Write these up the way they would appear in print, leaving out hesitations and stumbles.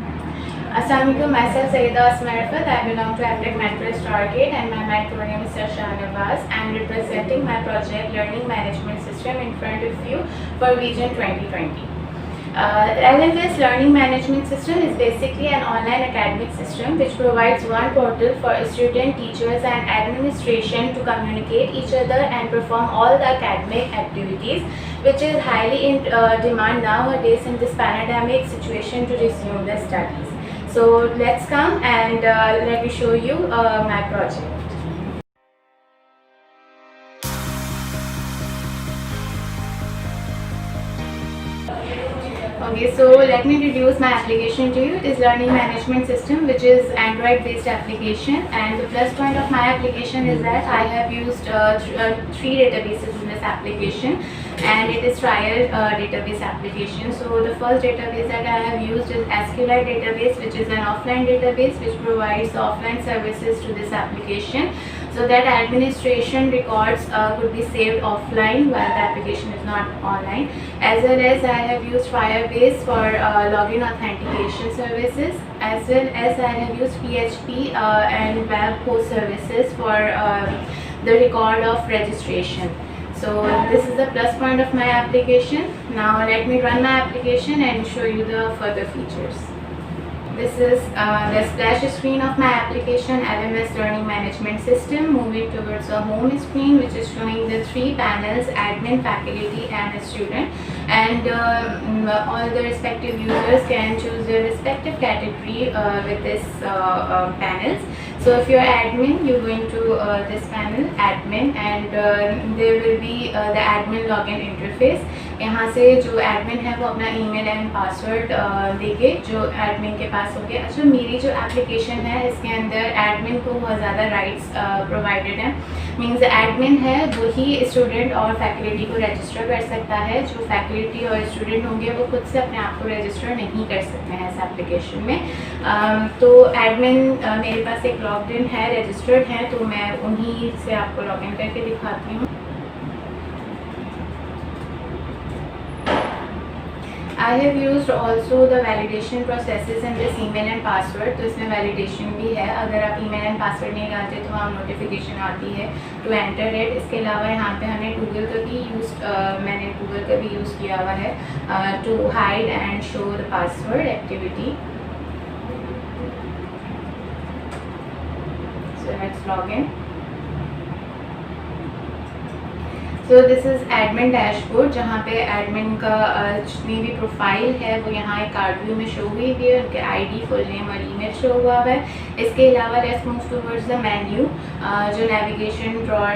Assalamualaikum, myself Sayyida Asma Rafat. I belong to Aptech Metro Stargate and my mentor name is Sir Shahnawaz. I am representing my project Learning Management System in front of you for Vision 2020. LMS Learning Management System is basically an online academic system which provides one portal for students, teachers and administration to communicate each other and perform all the academic activities, which is highly in demand nowadays in this pandemic situation to resume the studies. So let's come and let me show you my project. Okay, so let me introduce my application to you. It is Learning Management System, which is Android based application, and the plus point of my application is that I have used three databases in this application, and it is trial database application. So the first database that I have used is SQLite database, which is an offline database which provides offline services to this application, so that administration records could be saved offline while the application is not online. As well as I have used Firebase for login authentication services, as well as I have used PHP and web host services for the record of registration. So this is the plus point of my application. Now let me run my application and show you the further features. This is the splash screen of my application, LMS Learning Management System. Moving towards the home screen, which is showing the three panels: admin, faculty and student, and all the respective users can choose their respective category with this panels. So if you're admin, you go into this panel, admin, and there will be the admin login interface. यहाँ से जो admin है वो अपना email and password देके जो admin के पास हो गया। अच्छा, मेरी जो एप्लीकेशन है इसके अंदर एडमिन को बहुत ज़्यादा राइट्स प्रोवाइडेड हैं। मींस एडमिन है वही स्टूडेंट और फैकल्टी को रजिस्टर कर सकता है। जो फैकल्टी और स्टूडेंट होंगे वो खुद से अपने आप को रजिस्टर नहीं कर सकते हैं इस एप्लीकेशन में। तो एडमिन मेरे पास एक लॉग्ड इन है, रजिस्टर्ड है, तो मैं उन्हीं से आपको लॉग इन करके दिखाती हूँ। I have used also the validation processes in this email and password. तो इसमें validation भी है। अगर आप email and password नहीं डालते तो हम notification आती है to enter it। इसके अलावा यहाँ पे हमने Google का भी मैंने Google का भी यूज़ किया हुआ है to hide and show the password activity. So let's log in. तो दिस इज़ एडमिन डैशबोर्ड, जहाँ पे एडमिन का जितनी भी प्रोफाइल है वो यहाँ एक कार्ड व्यू में शो हुई हुई है। उनके आईडी, फुल नेम और ईमेल शो हुआ है। इसके अलावा let's move towards the menu. जो नेविगेशन ड्रॉर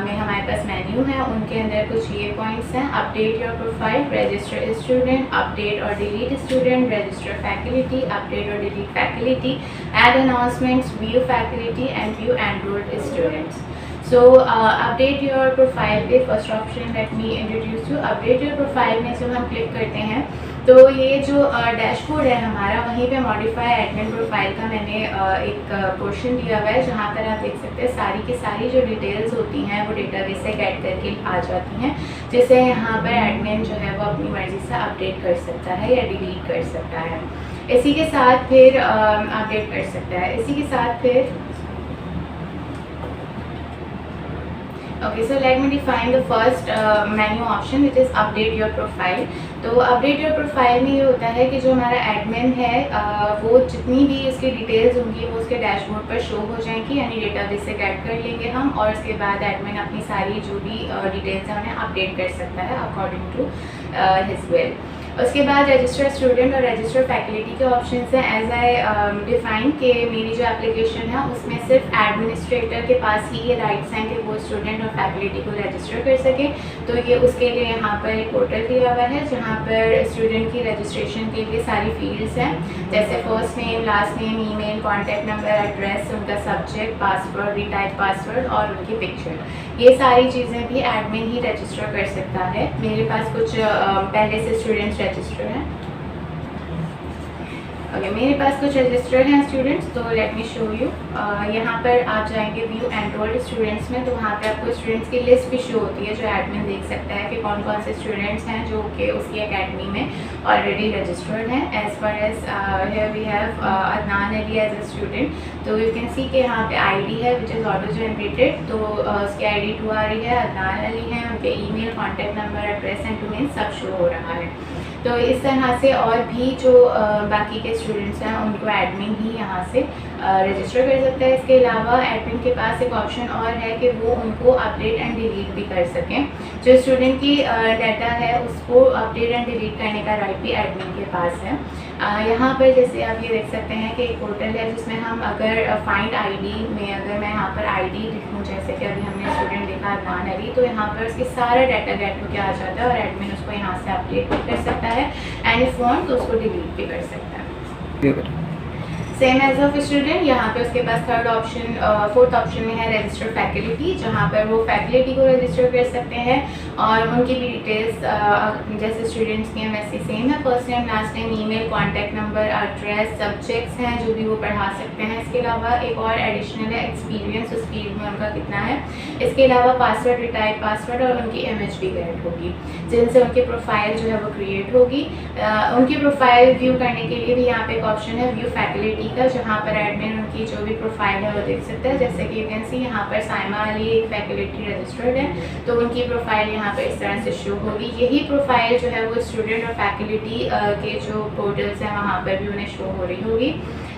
में हमारे पास मेन्यू है उनके अंदर कुछ ये पॉइंट्स हैं: update your profile, register student, update और delete student, register faculty, update और delete faculty, add announcements, view faculty and view enrolled students. So update your profile पे first option let me introduce you. Update your profile में जब हम click करते हैं तो ये जो डैशबोर्ड है हमारा, वहीं पे मॉडिफाई एडमिन प्रोफाइल का मैंने एक पोर्शन दिया हुआ है, जहाँ पर आप देख सकते हैं सारी की सारी जो डिटेल्स होती हैं वो डेटाबेस से गेट करके आ जाती हैं, जिसे यहाँ पर एडमिन जो है वो अपनी मर्ज़ी से अपडेट कर सकता है या डिलीट कर सकता है। इसी के साथ फिर अपडेट कर सकता है। इसी के साथ फिर Okay, so let me define the first menu option, which is update your profile. तो अपडेट योर प्रोफाइल में ये होता है कि जो हमारा एडमिन है वो जितनी भी उसकी डिटेल्स होंगी वो उसके डैशबोर्ड पर शो हो जाएंगी, यानी डेटाबेस से गेट कर लेंगे हम, और उसके बाद एडमिन अपनी सारी जो भी डिटेल्स हैं उन्हें अपडेट कर सकता है अकॉर्डिंग टू हिज विल। उसके बाद रजिस्टर स्टूडेंट और रजिस्टर फैकल्टी के ऑप्शन हैं। एज आई डिफाइन कि मेरी जो एप्लीकेशन है उसमें सिर्फ एडमिनिस्ट्रेटर के पास ही ये राइट्स हैं कि वो स्टूडेंट और फैकल्टी को रजिस्टर कर सकें। तो ये उसके लिए यहाँ पर एक पोर्टल दिया हुआ है जहाँ पर स्टूडेंट की रजिस्ट्रेशन के लिए सारी फील्ड्स हैं, जैसे first name, last name, email, contact number, address, उनका सब्जेक्ट, पासवर्ड, रीटाइप पासवर्ड और उनकी पिक्चर। ये सारी चीज़ें भी एडमिन ही रजिस्टर कर सकता है। मेरे पास कुछ पहले से स्टूडेंट्स रजिस्टर हैं। ओके, मेरे पास कुछ रजिस्टर्ड हैं स्टूडेंट्स, तो लेट मी शो यू। यहाँ पर आप जाएंगे व्यू एनरोल्ड स्टूडेंट्स में, तो वहाँ पे आपको स्टूडेंट्स की लिस्ट भी शो होती है जो एडमिन देख सकता है कि कौन कौन से स्टूडेंट्स हैं जो कि उसकी एकेडमी में ऑलरेडी रजिस्टर्ड हैं। As far as here we have Adnan Ali as a student, तो यू कैन सी कि यहाँ पे आईडी है विच इज़ ऑटो जनरेटेड, तो उसकी आईडी 2 आ रही है। अदनान अली हैं, उनके email, contact number, address and domain सब शो हो रहा है। तो इस तरह से और भी जो बाकी के स्टूडेंट्स हैं उनको एडमिन ही यहाँ से रजिस्टर कर सकता है। इसके अलावा एडमिन के पास एक ऑप्शन और है कि वो उनको अपडेट एंड डिलीट भी कर सकें। जो स्टूडेंट की डाटा है उसको अपडेट एंड डिलीट करने का राइट भी एडमिन के पास है। यहाँ पर जैसे आप ये देख सकते हैं कि एक पोर्टल है जिसमें हम अगर फाइंड आईडी में अगर मैं यहाँ पर आईडी लिखूँ, जैसे कि अभी हमने स्टूडेंट देखा अदनान अली, तो यहाँ पर उसकी सारा डाटा गेट होकर आ जाता है और एडमिन उसको यहाँ से अपडेट भी कर सकता है एंड इफ वांट तो उसको डिलीट भी कर सकता है। सेम एज ऑफ स्टूडेंट, यहाँ पे उसके पास फोर्थ ऑप्शन में है रजिस्टर फैकल्टी, जहाँ पर वो फैकल्टी को रजिस्टर कर सकते हैं और उनकी भी डिटेल्स जैसे स्टूडेंट्स की हैं वैसे सेम है। First name, last name, email, contact number, address, subjects हैं जो भी वो पढ़ा सकते हैं। इसके अलावा एक और एडिशनल है एक्सपीरियंस उस फील्ड में उनका कितना है। इसके अलावा पासवर्ड, रिटाइप पासवर्ड और उनकी इमेज भी क्रिएट होगी जिनसे उनकी प्रोफाइल जो है वो क्रिएट होगी। उनकी प्रोफाइल व्यू करने के लिए भी यहाँ पे एक ऑप्शन है व्यू फैकल्टी का, जहाँ पर एडमिन उनकी जो भी प्रोफाइल है वो देख सकता है। जैसे कि यू कैन सी यहाँ पर साइमा अली एक फैकल्टी रजिस्टर्ड है, तो उनकी प्रोफाइल यहाँ पर इस तरह से शो होगी। यही प्रोफाइल जो है वो स्टूडेंट और फैकल्टी के जो पोर्टल्स हैं वहाँ पर भी उन्हें शो हो रही होगी।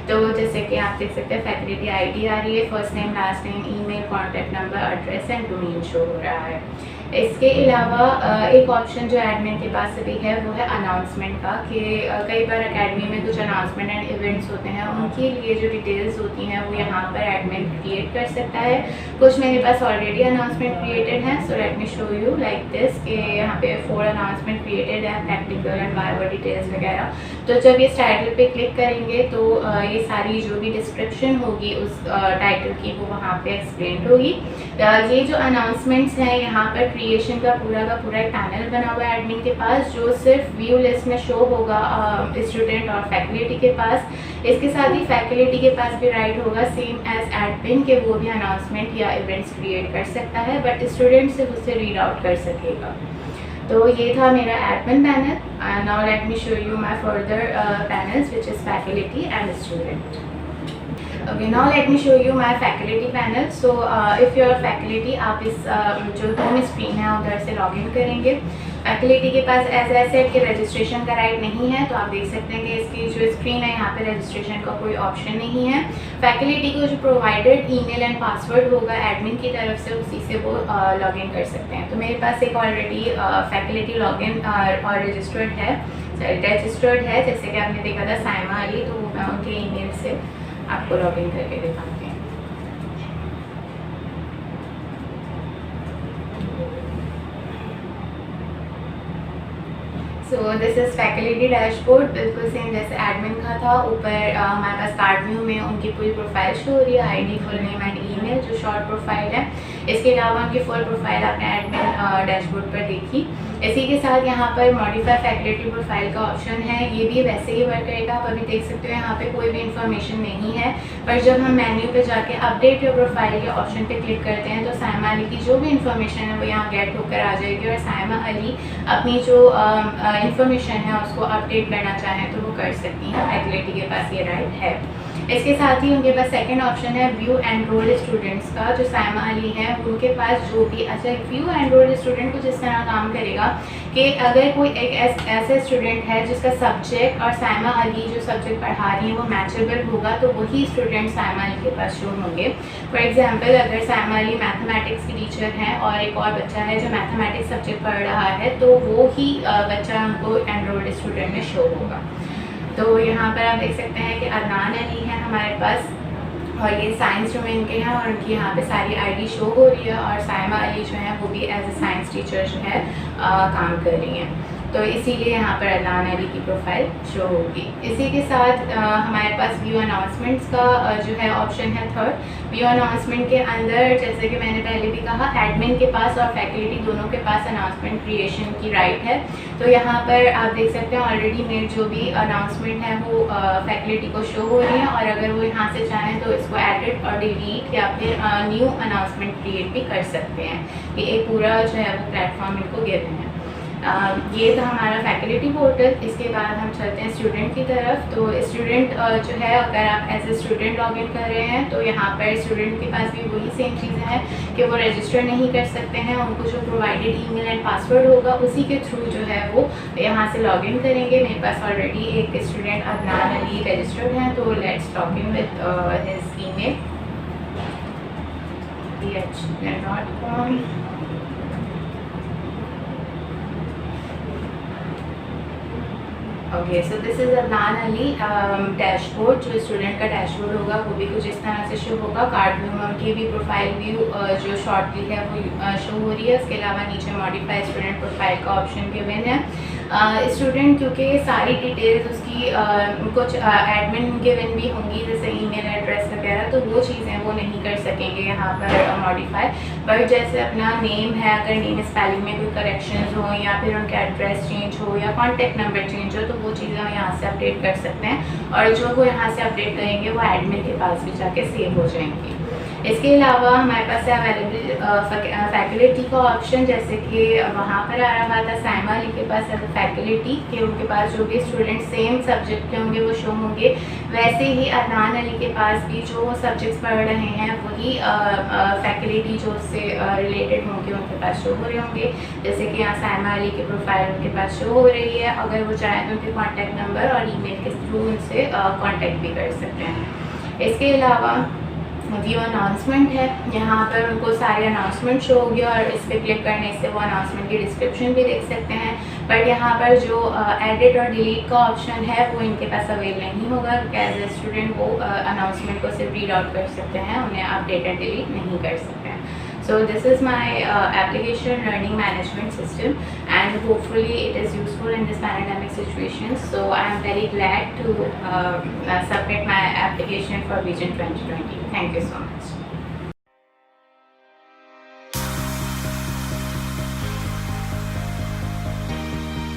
तो जैसे कि आप देख सकते हैं फैकल्टी आईडी आ रही है, first name, last name, email, contact number, address and domain show हो रहा है। इसके अलावा एक ऑप्शन जो एडमिन के पास अभी है वो है अनाउंसमेंट का, कि कई बार एकेडमी में कुछ अनाउंसमेंट एंड इवेंट्स होते हैं, उनके लिए जो डिटेल्स होती हैं वो यहाँ पर एडमिन क्रिएट कर सकता है। कुछ मेरे पास ऑलरेडी अनाउंसमेंट क्रिएटेड है, so let me show you like this कि यहाँ पे 4 अनाउंसमेंट क्रिएटेड है, प्रैक्टिकल एंड वाइवा डिटेल्स वगैरह। तो जब इस टाइटल पे क्लिक करेंगे तो ये सारी जो भी डिस्क्रिप्शन होगी उस टाइटल की वो वहाँ पे एक्सप्लेन होगी। ये जो अनाउंसमेंट्स हैं यहाँ पर क्रिएशन का पूरा एक पैनल बना हुआ है एडमिन के पास, जो सिर्फ व्यू लिस्ट में शो होगा स्टूडेंट और फैकल्टी के पास। इसके साथ ही फैकल्टी के पास भी राइट होगा सेम एज एडमिन के वो भी अनाउंसमेंट या इवेंट्स क्रिएट कर सकता है, बट स्टूडेंट सिर्फ उससे रीड आउट कर सकेगा। तो ये था मेरा admin panel. Now let me show you my further panels which is faculty and student. Okay, now let me show you my faculty panel. So if you are faculty, आप इस जो home screen है उधर से log in करेंगे। Faculty के पास as I said के registration का राइट नहीं है, तो आप देख सकते हैं कि इसकी जो स्क्रीन है यहाँ पे रजिस्ट्रेशन का कोई ऑप्शन नहीं है। फैकल्टी को जो प्रोवाइडेड ईमेल एंड पासवर्ड होगा एडमिन की तरफ से, उसी से वो लॉग इन कर सकते हैं। तो मेरे पास एक ऑलरेडी फैकल्टी लॉग इन और रजिस्टर्ड है, जैसे कि आपने देखा था साइमा अली, तो मैं उनके ईमेल से आपको लॉग इन करके दिखाते हैं। So this is faculty dashboard, बिल्कुल सेम जैसे एडमिन का था। ऊपर हमारे पास कार्ड व्यू में उनकी पूरी प्रोफाइल शो हो रही है, ID, full name and email जो शॉर्ट प्रोफाइल है। इसके अलावा उनकी फुल प्रोफाइल आपने एडमिन डैशबोर्ड पर देखी। इसी के साथ यहाँ पर मॉडिफाई फैकल्टी प्रोफाइल का ऑप्शन है, ये भी वैसे ही वर्क करेगा। आप अभी देख सकते हो यहाँ पे कोई भी इन्फॉर्मेशन नहीं है, पर जब हम मेन्यू पे जाके अपडेट योर प्रोफाइल के ऑप्शन पे क्लिक करते हैं तो साइमा अली की जो भी इन्फॉर्मेशन है वो यहाँ गेट होकर आ जाएगी और साइमा अली अपनी जो इन्फॉर्मेशन है उसको अपडेट करना चाहें तो वो कर सकती हैं। फैकल्टी के पास ये राइट है। इसके साथ ही उनके पास सेकंड ऑप्शन है व्यू एनरोल्ड स्टूडेंट्स का, जो साइमा अली हैं उनके पास जो भी व्यू एनरोल्ड स्टूडेंट कुछ इस तरह काम करेगा कि अगर कोई एक ऐसे स्टूडेंट है जिसका सब्जेक्ट और साइमा अली जो सब्जेक्ट पढ़ा रही है वो मैचेबल होगा तो वही स्टूडेंट साइमा अली के पास शो होंगे। फॉर एग्जाम्पल, अगर साइमा अली मैथमेटिक्स की टीचर हैं और एक और बच्चा है जो मैथमेटिक्स सब्जेक्ट पढ़ रहा है, तो वो ही बच्चा उनको एनरोल्ड स्टूडेंट में शो होगा। तो यहाँ पर आप देख सकते हैं कि अदनान अली हैं हमारे पास और ये साइंस डोमेन के हैं और उनकी यहाँ पे सारी आईडी शो हो रही है और साइमा अली जो है वो भी एज ए साइंस टीचर जो है काम कर रही हैं। तो इसीलिए यहाँ पर अदनान अली की प्रोफाइल शो होगी। इसी के साथ हमारे पास व्यू अनाउंसमेंट्स का जो है ऑप्शन है थर्ड। व्यू अनाउंसमेंट के अंदर जैसे कि मैंने पहले भी कहा, एडमिन के पास और फैकल्टी दोनों के पास अनाउंसमेंट क्रिएशन की राइट है। तो यहाँ पर आप देख सकते हैं ऑलरेडी मेड जो भी अनाउंसमेंट है वो फैकल्टी को शो हो रही है, और अगर वो यहाँ से चाहें तो इसको एडिट और डिलीट या फिर न्यू अनाउंसमेंट क्रिएट भी कर सकते हैं। ये एक पूरा जो है वो प्लेटफॉर्म इनको गिवन है। ये था हमारा फैकल्टी पोर्टल। इसके बाद हम चलते हैं स्टूडेंट की तरफ। तो स्टूडेंट जो है, अगर आप as a student log in कर रहे हैं तो यहाँ पर स्टूडेंट के पास भी वही सेम चीज़ें हैं कि वो रजिस्टर नहीं कर सकते हैं। उनको जो प्रोवाइडेड ईमेल एंड पासवर्ड होगा उसी के थ्रू जो है वो यहाँ से लॉग इन करेंगे। मेरे पास ऑलरेडी एक स्टूडेंट अदनान अली रजिस्टर्ड हैं, तो let's log in with his email gmail.com। Okay, so this is Adnan Ali dashboard. जो स्टूडेंट का डैशबोर्ड होगा वो भी कुछ इस तरह से शो होगा। कार्ड व्यू में उनकी भी प्रोफाइल व्यू जो शॉर्टली है वो शो हो रही है। उसके अलावा नीचे मॉडिफाई स्टूडेंट प्रोफाइल का ऑप्शन गिवन है। स्टूडेंट क्योंकि सारी डिटेल्स उसकी कुछ एडमिन गिवन भी होंगी, जैसे ईमेल एड्रेस वगैरह, तो वो चीज़ें वो नहीं कर सकेंगे यहाँ पर मॉडिफाई। बट जैसे अपना नेम है, अगर नेम स्पेलिंग में कोई करेक्शंस हो या फिर उनका एड्रेस चेंज हो या कॉन्टैक्ट नंबर चेंज हो, तो वो चीज़ें हम यहाँ से अपडेट कर सकते हैं, और जो वो यहाँ से अपडेट करेंगे वो एडमिन के पास भी जाके सेव हो जाएंगी। इसके अलावा हमारे पास है अवेलेबल फैकल्टी का ऑप्शन, जैसे कि वहाँ पर आ रहा था साइमा अली के पास है फैकल्टी के, उनके पास जो भी स्टूडेंट सेम सब्जेक्ट के होंगे वो शो होंगे। वैसे ही अदनान अली के पास भी जो सब्जेक्ट्स पढ़ रहे हैं वही फैकल्टी जो उससे रिलेटेड होंगे उनके पास शो हो रहे होंगे। जैसे कि यहाँ साइमा अली की प्रोफाइल उनके पास शो हो रही है। अगर वो चाहें तो उनके कॉन्टैक्ट नंबर और ईमेल के थ्रू उनसे कॉन्टैक्ट भी कर सकते हैं। इसके अलावा व्यू अनाउंसमेंट है, यहाँ पर उनको सारे अनाउंसमेंट शो होगी, और इस पर क्लिक करने से वो अनाउंसमेंट की डिस्क्रिप्शन भी देख सकते हैं। बट यहाँ पर जो एडिट और डिलीट का ऑप्शन है वो इनके पास अवेल नहीं होगा, क्योंकि एज ए स्टूडेंट वो अनाउंसमेंट को सिर्फ रीड आउट कर सकते हैं, उन्हें अपडेट एंड डिलीट नहीं कर सकते हैं। So this is my application learning management system, and hopefully it is useful in this pandemic situation. So I am very glad to submit my application for Vision 2020. Thank you so much.